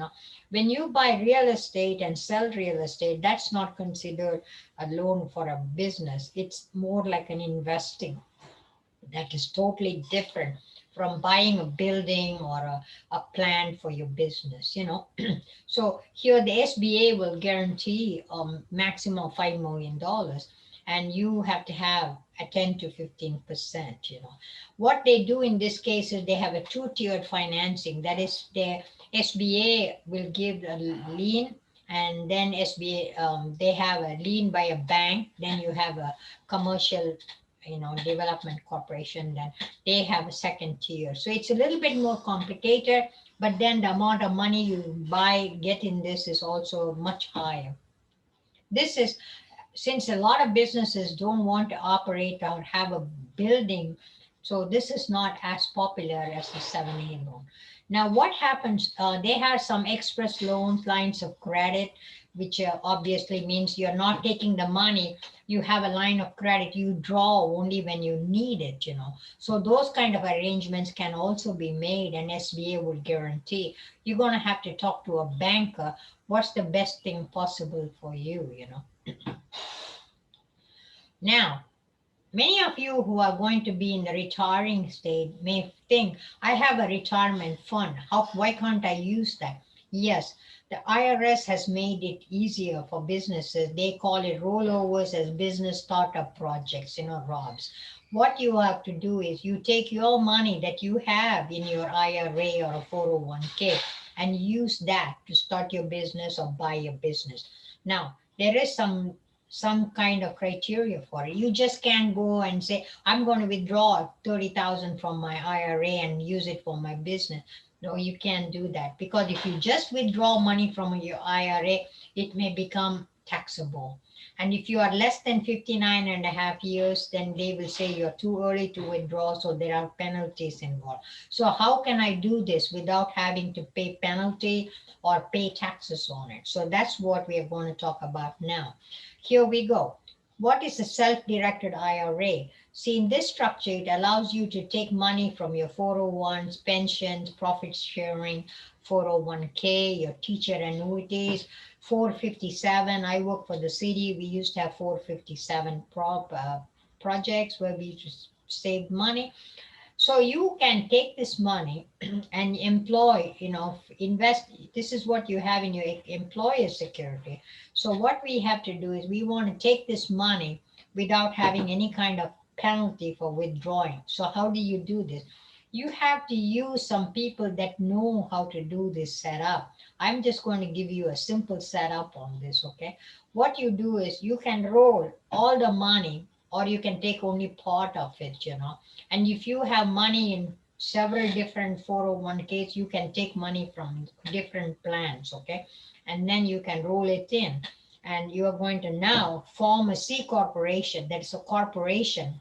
When you buy real estate and sell real estate, that's not considered a loan for a business. It's more like an investing. That is totally different from buying a building or a plan for your business. So here the SBA will guarantee maximum $5 million, and you have to have a 10 to 15%. What they do in this case is they have a two-tiered financing. That is, the SBA will give a lien, and then SBA, they have a lien by a bank. Then you have a commercial development corporation, then they have a second tier. So it's a little bit more complicated, but then the amount of money you get in this is also much higher. This is, since a lot of businesses don't want to operate or have a building, so this is not as popular as the 7A loan. Now, what happens, they have some express loans, lines of credit, which obviously means you're not taking the money. You have a line of credit, you draw only when you need it. So those kind of arrangements can also be made, and SBA will guarantee. You're going to have to talk to a banker. What's the best thing possible for you? Now, many of you who are going to be in the retiring stage may think, I have a retirement fund. Why can't I use that? Yes, the IRS has made it easier for businesses. They call it rollovers as business startup projects, ROBs. What you have to do is you take your money that you have in your IRA or a 401k and use that to start your business or buy your business. Now, there is some kind of criteria for it. You just can't go and say, I'm going to withdraw 30,000 from my IRA and use it for my business. No, you can't do that, because if you just withdraw money from your IRA, it may become taxable. And if you are less than 59 and a half years, then they will say you're too early to withdraw, so there are penalties involved. So how can I do this without having to pay penalty or pay taxes on it? So that's what we are going to talk about now. Here we go. What is a self-directed IRA? See, in this structure, it allows you to take money from your 401s, pensions, profit sharing, 401k, your teacher annuities, 457. I work for the city. We used to have 457 projects where we just saved money. So you can take this money and employ, invest. This is what you have in your employer security. So what we have to do is we want to take this money without having any kind of penalty for withdrawing. So how do you do this? You have to use some people that know how to do this setup. I'm just going to give you a simple setup on this, okay? What you do is you can roll all the money, or you can take only part of it. And if you have money in several different 401ks, you can take money from different plans, okay? And then you can roll it in. And you are going to now form a C corporation, that is a corporation,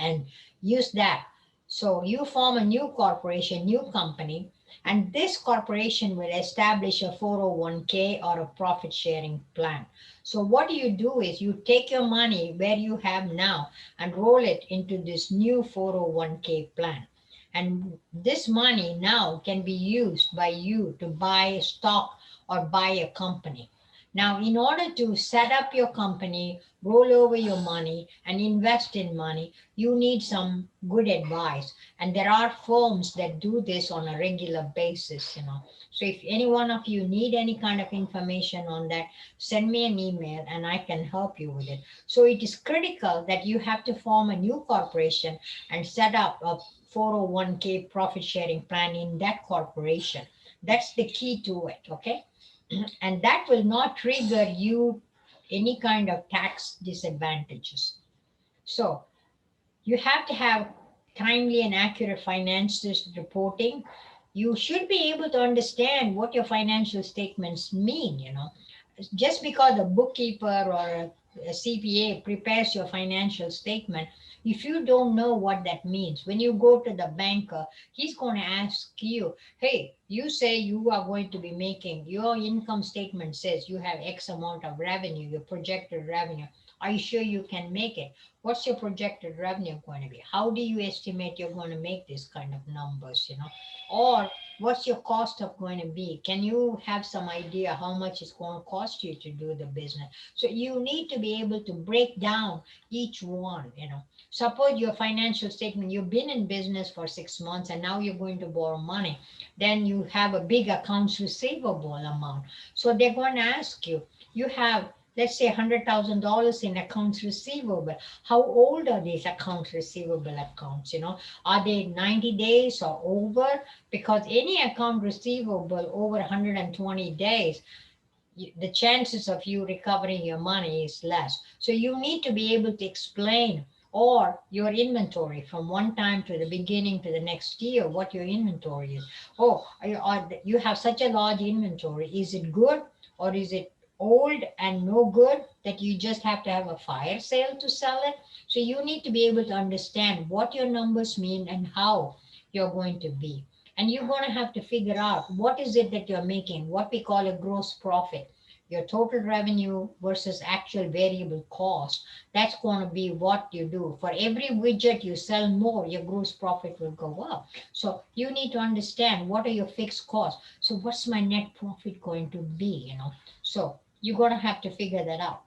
and use that. So you form a new corporation, new company, and this corporation will establish a 401k or a profit sharing plan. So what you do is you take your money where you have now and roll it into this new 401k plan. And this money now can be used by you to buy stock or buy a company. Now, in order to set up your company, roll over your money, and invest in money, you need some good advice. And there are firms that do this on a regular basis. So if any one of you need any kind of information on that, send me an email and I can help you with it. So it is critical that you have to form a new corporation and set up a 401k profit sharing plan in that corporation. That's the key to it, okay? And that will not trigger you any kind of tax disadvantages. So you have to have timely and accurate finances reporting. You should be able to understand what your financial statements mean. Just because a bookkeeper or a CPA prepares your financial statement, if you don't know what that means, when you go to the banker, he's going to ask you, hey, you say you are going to be making, your income statement says you have X amount of revenue, your projected revenue. Are you sure you can make it? What's your projected revenue going to be? How do you estimate you're going to make this kind of numbers? Or what's your cost of going to be? Can you have some idea how much it's going to cost you to do the business? So you need to be able to break down each one. Suppose your financial statement, you've been in business for 6 months and now you're going to borrow money. Then you have a big accounts receivable amount. So they're going to ask you, you have, let's say, $100,000 in accounts receivable. How old are these accounts receivable accounts? Are they 90 days or over? Because any account receivable over 120 days, the chances of you recovering your money is less. So you need to be able to explain, or your inventory from one time to the beginning to the next year, what your inventory is. Oh, you have such a large inventory. Is it good, or is it old and no good that you just have to have a fire sale to sell it? So you need to be able to understand what your numbers mean and how you're going to be. And you're going to have to figure out what is it that you're making, what we call a gross profit, your total revenue versus actual variable cost. That's going to be what you do. For every widget you sell more, your gross profit will go up. So you need to understand what are your fixed costs. So what's my net profit going to be? So you're going to have to figure that out.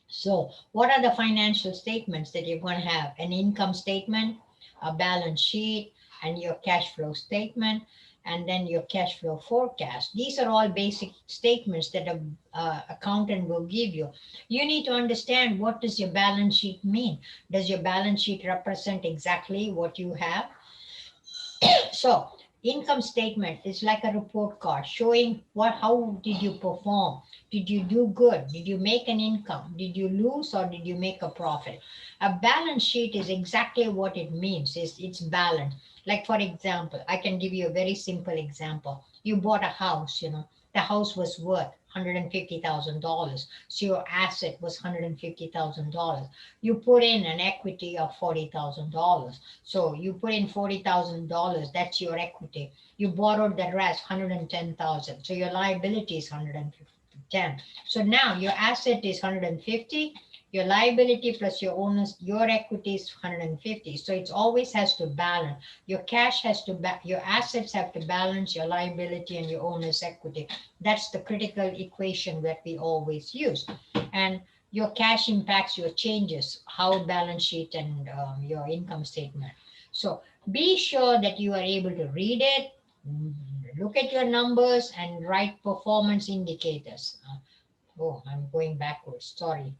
So what are the financial statements that you're going to have? An income statement, a balance sheet, and your cash flow statement, and then your cash flow forecast. These are all basic statements that an accountant will give you. You need to understand, what does your balance sheet mean? Does your balance sheet represent exactly what you have? So income statement is like a report card showing how did you perform? Did you do good? Did you make an income? Did you lose, or did you make a profit? A balance sheet is exactly what it means. It's balanced. Like, for example, I can give you a very simple example. You bought a house. The house was worth $150,000. So your asset was $150,000. You put in an equity of $40,000. So you put in $40,000, that's your equity. You borrowed the rest, $110,000. So your liability is $110,000. So now your asset is $150,000. Your liability plus your owner's, your equity is $150,000. So it always has to balance. Your cash has to, your assets have to balance your liability and your owner's equity. That's the critical equation that we always use. And your cash impacts your changes, how balance sheet and your income statement. So be sure that you are able to read it, look at your numbers, and write performance indicators. Oh, I'm going backwards, sorry.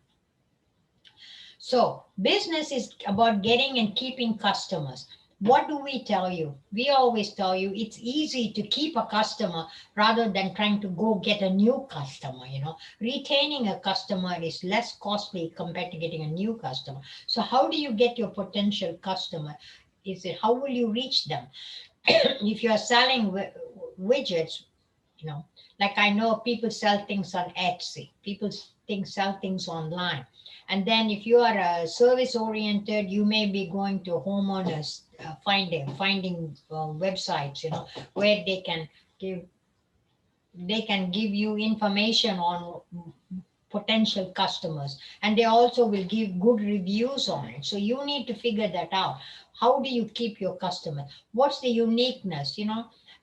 So business is about getting and keeping customers. What do we tell you? We always tell you it's easy to keep a customer rather than trying to go get a new customer. Retaining a customer is less costly compared to getting a new customer. So how do you get your potential customer? How will you reach them? If you are selling widgets, like I know people sell things on Etsy, people sell things online. And then if you are a service oriented, you may be going to homeowners, finding websites, where they can give you information on potential customers, and they also will give good reviews on it. So you need to figure that out. How do you keep your customer? What's the uniqueness?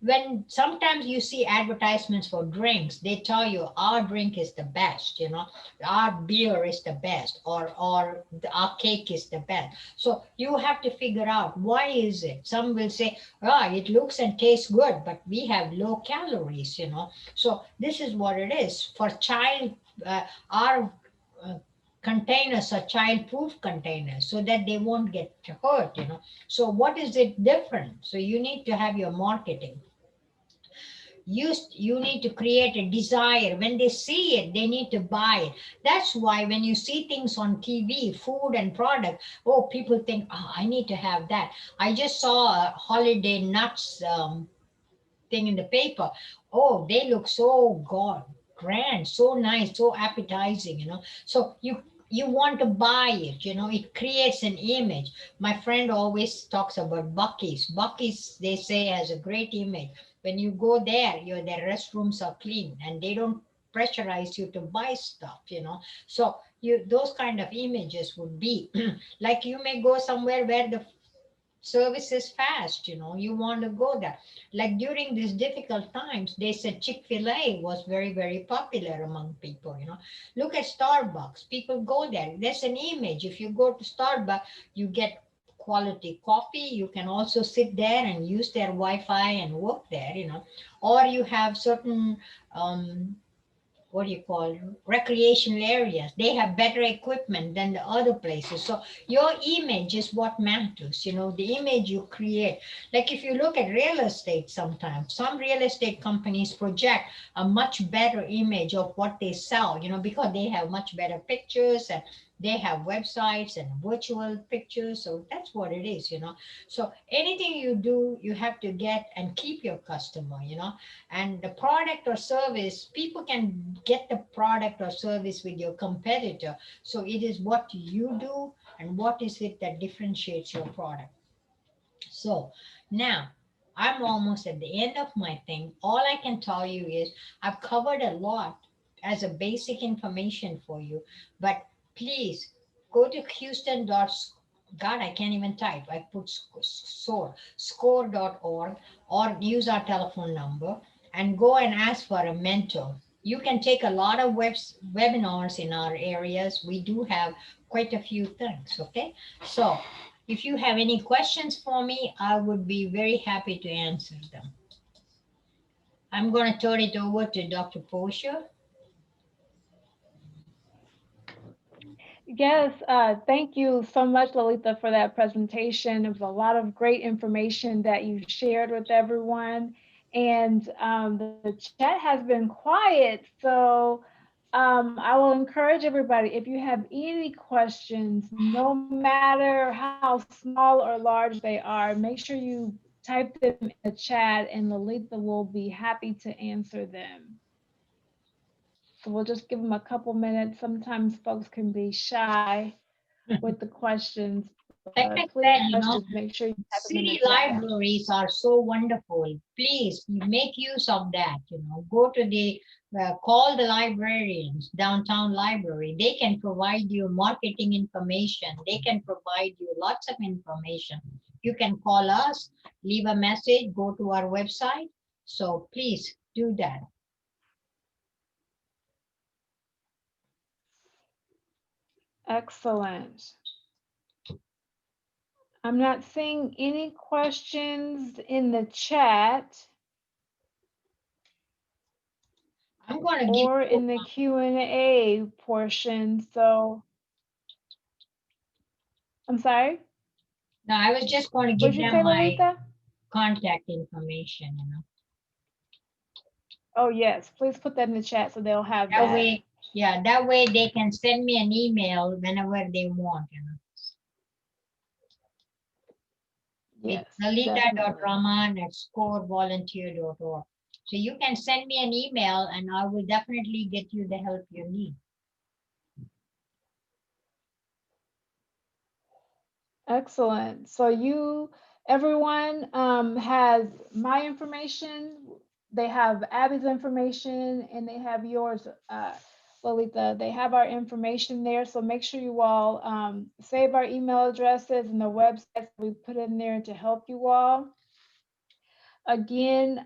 when sometimes you see advertisements for drinks, they tell you our drink is the best, our beer is the best, or our cake is the best. So you have to figure out why is it. Some will say, it looks and tastes good, but we have low calories, So this is what it is for child. Our containers are child-proof containers so that they won't get hurt. So what is it different? So you need to have your marketing. You need to create a desire. When they see it, they need to buy it. That's why when you see things on TV, food and product, oh, people think, oh, I need to have that. I just saw a holiday nuts thing in the paper. Oh, they look so grand, so nice, so appetizing, So you want to buy it, it creates an image. My friend always talks about Bucky's. Bucky's, they say, has a great image. When you go there, their restrooms are clean and they don't pressurize you to buy stuff, So those kind of images would be like you may go somewhere where the service is fast, you want to go there. Like during these difficult times, they said Chick-fil-A was very, very popular among people, Look at Starbucks. People go there. There's an image. If you go to Starbucks, you get quality coffee. You can also sit there and use their Wi-Fi and work there, Or you have certain what do you call it, recreational areas. They have better equipment than the other places. So your image is what matters, the image you create. Like if you look at real estate, sometimes some real estate companies project a much better image of what they sell, because they have much better pictures and they have websites and virtual pictures. So that's what it is, So anything you do, you have to get and keep your customer, and the product or service, people can get the product or service with your competitor. So it is what you do and what is it that differentiates your product. So now I'm almost at the end of my thing. All I can tell you is I've covered a lot as a basic information for you, but please go to Houston. God, I can't even type. I put score.org, or use our telephone number and go and ask for a mentor. You can take a lot of webinars in our areas. We do have quite a few things. Okay. So if you have any questions for me, I would be very happy to answer them. I'm going to turn it over to Dr. Portia. Yes, thank you so much, Lolita, for that presentation. It was a lot of great information that you shared with everyone. And the chat has been quiet, so I will encourage everybody, if you have any questions, no matter how small or large they are, make sure you type them in the chat and Lolita will be happy to answer them. So we'll just give them a couple minutes. Sometimes folks can be shy with the questions, Like but I please said, just make sure you type them in the city chat. libraries are so wonderful. Please make use of that. Go to the call the librarians, downtown library. They can provide you marketing information. They can provide you lots of information. You can call us, leave a message, go to our website. So please do that. Excellent. I'm not seeing any questions in the chat I'm going to give or you. in the Q&A portion. So I'm sorry. No, I was just going to What give did you them say, my Lolita? contact information. Oh yes, please put that in the chat so they'll have That that. way, yeah, that way they can send me an email whenever they want. It's Yes, definitely. lalita.raman@scorevolunteer.org. So you can send me an email and I will definitely get you the help you need. Excellent. So everyone has my information. They have Abby's information and they have yours, Lolita. They have our information there. So make sure you all save our email addresses and the websites we put in there to help you all. again,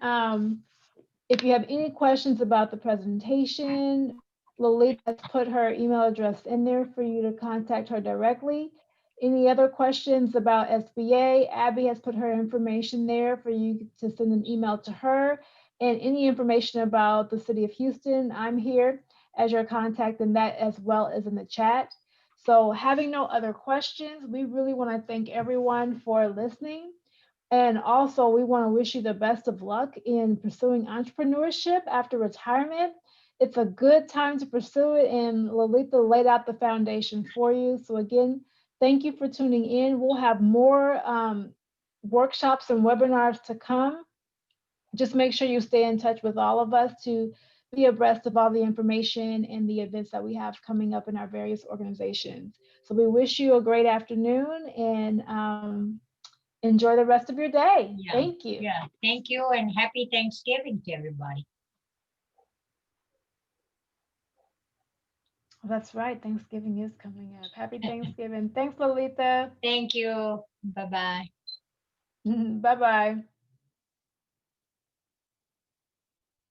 if you have any questions about the presentation, Lolita has put her email address in there for you to contact her directly. Any other questions about SBA, Abby has put her information there for you to send an email to her. And any information about the city of Houston, I'm here as your contact, and that as well as in the chat. So having no other questions, we really want to thank everyone for listening. And also, we want to wish you the best of luck in pursuing entrepreneurship after retirement. It's a good time to pursue it, and Lolita laid out the foundation for you. So again, thank you for tuning in. We'll have more workshops and webinars to come. Just make sure you stay in touch with all of us to be abreast of all the information and the events that we have coming up in our various organizations. So we wish you a great afternoon, and enjoy the rest of your day. Yeah. Thank you. Yeah. Thank you, and happy Thanksgiving to everybody. That's right. Thanksgiving is coming up. Happy Thanksgiving. Thanks, Lolita. Thank you. Bye-bye. Bye-bye.